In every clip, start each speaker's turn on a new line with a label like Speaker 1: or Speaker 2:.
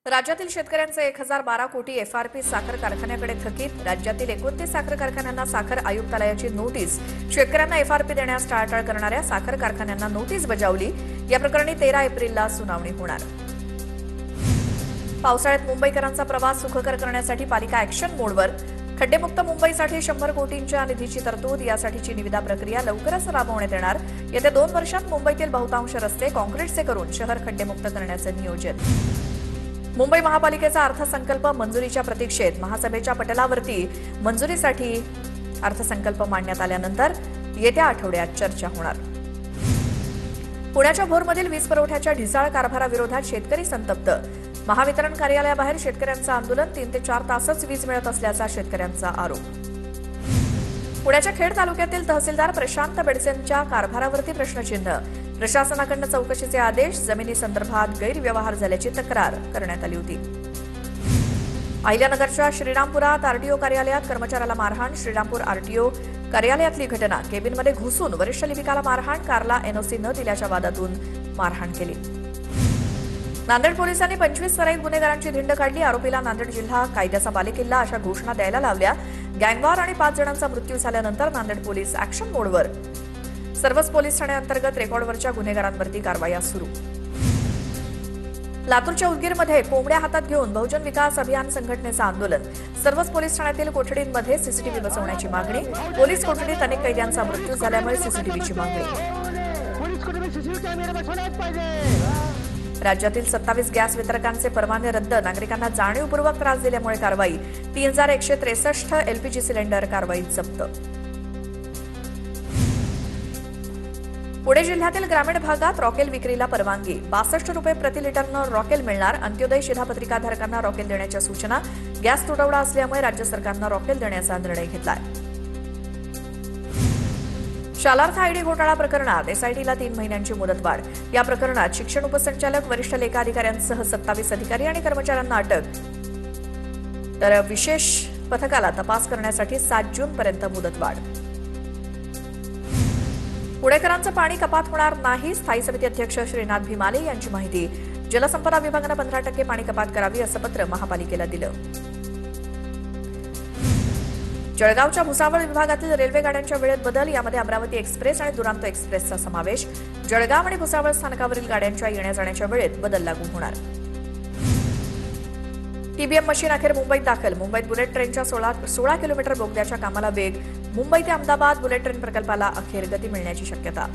Speaker 1: राज्यातील शेतकऱ्यांचे 1012 कोटी एफआरपी साखर कारखान्याकडे थकीत. राज्यातील 29 साखर कारखान्यांना साखर आयुक्तालयाची नोटीस. शेतकऱ्यांना एफआरपी देण्यास टाळाटाळ करणाऱ्या साखर कारखान्यांना नोटीस बजावली. या प्रकरणी 13 एप्रिलला सुनावणी होणार. पावसाळ्यात मुंबईकरांचा प्रवास सुखकर करण्यासाठी पालिका ॲक्शन मोडवर. खड्डेमुक्त मुंबईसाठी 100 कोटींच्या निधीची तरतूद. यासाठीची निविदा प्रक्रिया लवकरच राबवण्यात येणार. येत्या 2 वर्षात मुंबईतील बहुतांश रस्ते काँक्रीटचे करून शहर खड्डेमुक्त करण्याचं नियोजन. मुंबई महापालिकेचा अर्थसंकल्प मंजुरीच्या प्रतीक्षेत. महासभेच्या पटलावरती मंजुरीसाठी अर्थसंकल्प मांडण्यात आल्यानंतर येत्या आठवड्यात चर्चा होणार. पुण्याच्या भोरमधील वीज पुरवठ्याच्या ढिसाळ कारभाराविरोधात शेतकरी संतप्त. महावितरण कार्यालयाबाहेर शेतकऱ्यांचं आंदोलन. 3 ते 4 तासच वीज मिळत असल्याचा शेतकऱ्यांचा आरोप. पुण्याच्या खेड तालुक्यातील तहसीलदार प्रशांत बेडसेंच्या कारभारावरती प्रश्नचिन्ह. प्रशासनाकडून चौकशीचे आदेश. जमिनी संदर्भात गैरव्यवहार झाल्याची तक्रार करण्यात आली होती. अहिल्यानगरच्या श्रीरामपुरात आरटीओ कार्यालयात कर्मचाऱ्याला मारहाण. श्रीरामपूर आरटीओ कार्यालयातली घटना. केबिनमध्ये घुसून वरिष्ठ लिपिकाला मारहाण. कारला एनओसी न दिल्याच्या वादातून मारहाण केली. नांदेड पोलिसांनी 25 सराईत गुन्हेगारांची धिंड काढली. आरोपीला नांदेड जिल्हा कायद्याचा बालेकिल्ला अशा घोषणा द्यायला लावल्या. गँगवॉर आणि 5 जणांचा मृत्यू झाल्यानंतर नांदेड पोलीस ॲक्शन मोडवर. सर्वच पोलीस ठाण्याअंतर्गत रेकॉर्डवरच्या गुन्हेगारांवरती कारवाया सुरू. लातूरच्या उदगीरमध्ये कोंबड्या हातात घेऊन बहुजन विकास अभियान संघटनेचं आंदोलन. सर्वच पोलीस ठाण्यातील कोठडींमध्ये सीसीटीव्ही बसवण्याची मागणी. पोलीस कोठडीत अनेक कैद्यांचा मृत्यू झाल्यामुळे सीसीटीव्हीची मागणी. राज्यातील 27 गॅस वितरकांचे परवाने रद्द. नागरिकांना जाणीवपूर्वक त्रास दिल्यामुळे कारवाई. 3163 एलपीजी सिलेंडर कारवाईत जप्त. पुणे जिल्ह्यातील ग्रामीण भागात रॉकेल विक्रीला परवानगी. 62 रुपये प्रति लिटरनं रॉकेल मिळणार. अंत्योदय शिधापत्रिकाधारकांना रॉकेल देण्याच्या सूचना. गॅस तुटवडा असल्यामुळे राज्य सरकारनं रॉकेल देण्याचा निर्णय घेतलाय. शालार्थ आयडी घोटाळा प्रकरणात एसआयटीला 3 महिन्यांची मुदतवाढ. या प्रकरणात शिक्षण उपसंचालक, वरिष्ठ लेखा अधिकाऱ्यांसह 27 अधिकारी आणि कर्मचाऱ्यांना अटक. तर विशेष पथकाला तपास करण्यासाठी 7 जूनपर्यंत मुदतवाढ. पुणेकरांचं पाणी कपात होणार नाही. स्थायी समिती अध्यक्ष श्रीनाथ भिमाले यांची माहिती. जलसंपदा विभागानं 15% पाणी कपात करावी असं पत्र महापालिकेला दिलं. जळगावच्या भुसावळ विभागातील रेल्वे गाड्यांच्या वेळेत बदल. यामध्ये अमरावती एक्सप्रेस आणि दुरांतो एक्सप्रेसचा समावेश. जळगाव आणि भुसावळ स्थानकावरील गाड्यांच्या येण्या जाण्याच्या वेळेत बदल लागू होणार. टीबीएम मशीन अखेर मुंबईत दाखल. मुंबईत बुलेट ट्रेनच्या 16 किलोमीटर बोगद्याच्या कामाला वेग. मुंबई ते अहमदाबाद बुलेट ट्रेन प्रकल्पाला अखेर गती मिळण्याची शक्यता.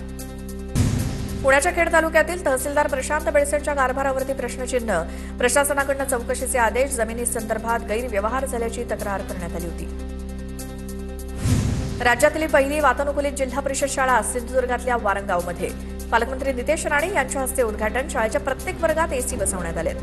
Speaker 1: पुण्याच्या खेड तालुक्यातील तहसीलदार प्रशांत बेडसेंच्या कारभारावरती प्रश्नचिन्ह. प्रशासनाकडून चौकशीचे आदेश. जमिनी संदर्भात गैरव्यवहार झाल्याची तक्रार करण्यात आली होती. राज्यातली पहिली वातानुकूलित जिल्हा परिषद शाळा सिंधुदुर्गातल्या वारंगावमध्ये. पालकमंत्री नितेश राणे यांच्या हस्ते उद्घाटन. शाळेच्या प्रत्येक वर्गात एसी बसवण्यात आलेत.